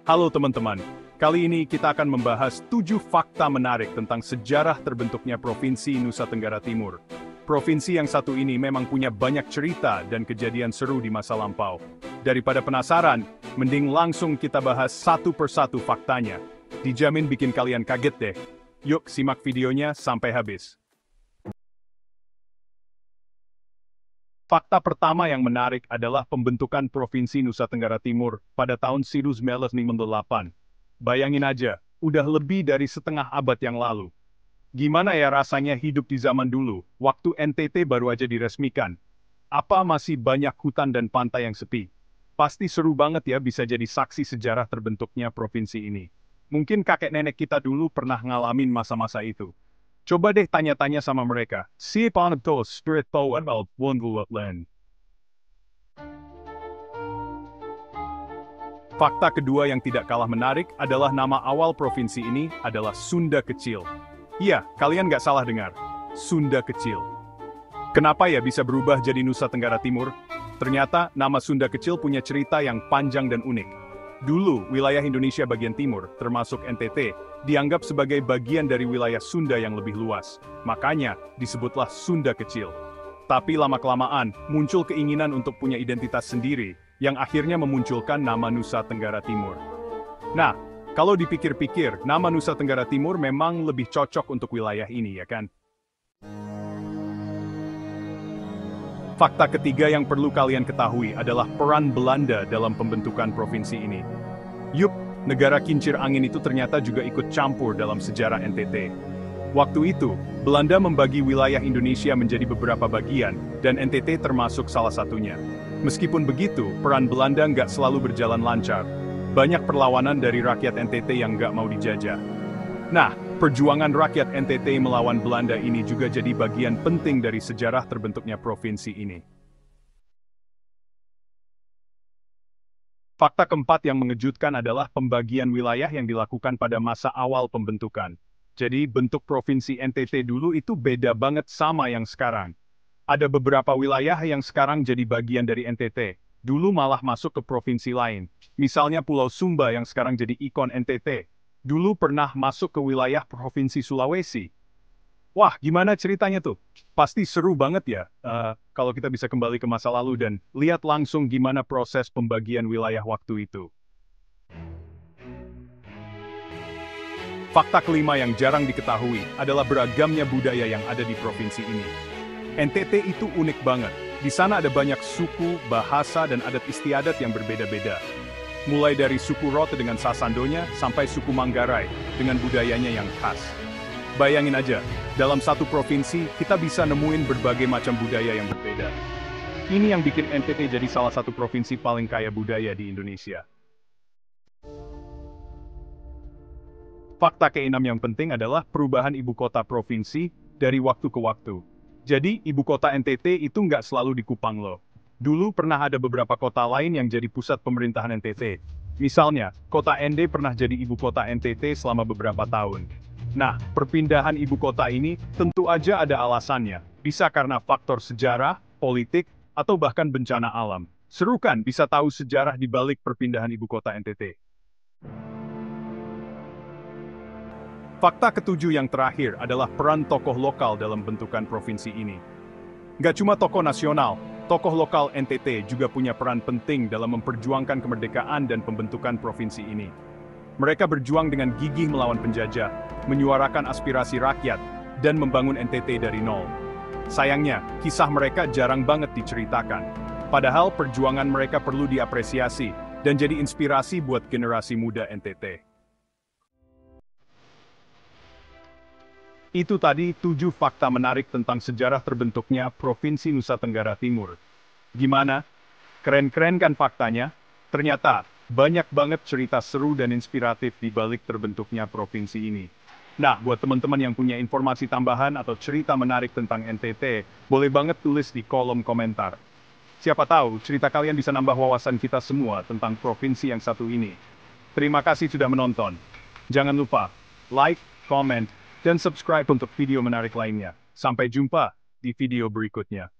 Halo teman-teman, kali ini kita akan membahas 7 fakta menarik tentang sejarah terbentuknya Provinsi Nusa Tenggara Timur. Provinsi yang satu ini memang punya banyak cerita dan kejadian seru di masa lampau. Daripada penasaran, mending langsung kita bahas satu persatu faktanya. Dijamin bikin kalian kaget deh. Yuk simak videonya sampai habis. Fakta pertama yang menarik adalah pembentukan Provinsi Nusa Tenggara Timur pada tahun 1958. Bayangin aja, udah lebih dari setengah abad yang lalu. Gimana ya rasanya hidup di zaman dulu, waktu NTT baru aja diresmikan? Apa masih banyak hutan dan pantai yang sepi? Pasti seru banget ya bisa jadi saksi sejarah terbentuknya provinsi ini. Mungkin kakek nenek kita dulu pernah ngalamin masa-masa itu. Coba deh tanya-tanya sama mereka. Siapa itu spirit power of Wonderland? Fakta kedua yang tidak kalah menarik adalah nama awal provinsi ini adalah Sunda Kecil. Iya, kalian nggak salah dengar. Sunda Kecil. Kenapa ya bisa berubah jadi Nusa Tenggara Timur? Ternyata nama Sunda Kecil punya cerita yang panjang dan unik. Dulu, wilayah Indonesia bagian timur, termasuk NTT, dianggap sebagai bagian dari wilayah Sunda yang lebih luas. Makanya, disebutlah Sunda Kecil. Tapi lama-kelamaan, muncul keinginan untuk punya identitas sendiri, yang akhirnya memunculkan nama Nusa Tenggara Timur. Nah, kalau dipikir-pikir, nama Nusa Tenggara Timur memang lebih cocok untuk wilayah ini, ya kan? Fakta ketiga yang perlu kalian ketahui adalah peran Belanda dalam pembentukan provinsi ini. Yup, negara kincir angin itu ternyata juga ikut campur dalam sejarah NTT. Waktu itu, Belanda membagi wilayah Indonesia menjadi beberapa bagian, dan NTT termasuk salah satunya. Meskipun begitu, peran Belanda nggak selalu berjalan lancar. Banyak perlawanan dari rakyat NTT yang nggak mau dijajah. Nah, perjuangan rakyat NTT melawan Belanda ini juga jadi bagian penting dari sejarah terbentuknya provinsi ini. Fakta keempat yang mengejutkan adalah pembagian wilayah yang dilakukan pada masa awal pembentukan. Jadi bentuk provinsi NTT dulu itu beda banget sama yang sekarang. Ada beberapa wilayah yang sekarang jadi bagian dari NTT. Dulu malah masuk ke provinsi lain. Misalnya Pulau Sumba yang sekarang jadi ikon NTT. Dulu pernah masuk ke wilayah Provinsi Sulawesi. Wah, gimana ceritanya tuh? Pasti seru banget ya, kalau kita bisa kembali ke masa lalu dan lihat langsung gimana proses pembagian wilayah waktu itu. Fakta kelima yang jarang diketahui adalah beragamnya budaya yang ada di provinsi ini. NTT itu unik banget. Di sana ada banyak suku, bahasa, dan adat istiadat yang berbeda-beda. Mulai dari suku Rote dengan Sasandonya, sampai suku Manggarai, dengan budayanya yang khas. Bayangin aja, dalam satu provinsi, kita bisa nemuin berbagai macam budaya yang berbeda. Ini yang bikin NTT jadi salah satu provinsi paling kaya budaya di Indonesia. Fakta keenam yang penting adalah perubahan ibu kota provinsi dari waktu ke waktu. Jadi, ibu kota NTT itu nggak selalu di Kupang loh. Dulu pernah ada beberapa kota lain yang jadi pusat pemerintahan NTT. Misalnya, kota Ende pernah jadi ibu kota NTT selama beberapa tahun. Nah, perpindahan ibu kota ini tentu aja ada alasannya. Bisa karena faktor sejarah, politik, atau bahkan bencana alam. Seru kan bisa tahu sejarah di balik perpindahan ibu kota NTT. Fakta ketujuh yang terakhir adalah peran tokoh lokal dalam bentukan provinsi ini. Nggak cuma tokoh nasional, tokoh lokal NTT juga punya peran penting dalam memperjuangkan kemerdekaan dan pembentukan provinsi ini. Mereka berjuang dengan gigih melawan penjajah, menyuarakan aspirasi rakyat, dan membangun NTT dari nol. Sayangnya, kisah mereka jarang banget diceritakan. Padahal perjuangan mereka perlu diapresiasi dan jadi inspirasi buat generasi muda NTT. Itu tadi 7 fakta menarik tentang sejarah terbentuknya Provinsi Nusa Tenggara Timur. Gimana? Keren-keren kan faktanya? Ternyata, banyak banget cerita seru dan inspiratif di balik terbentuknya provinsi ini. Nah, buat teman-teman yang punya informasi tambahan atau cerita menarik tentang NTT, boleh banget tulis di kolom komentar. Siapa tahu, cerita kalian bisa nambah wawasan kita semua tentang provinsi yang satu ini. Terima kasih sudah menonton. Jangan lupa, like, comment, dan subscribe untuk video menarik lainnya. Sampai jumpa di video berikutnya.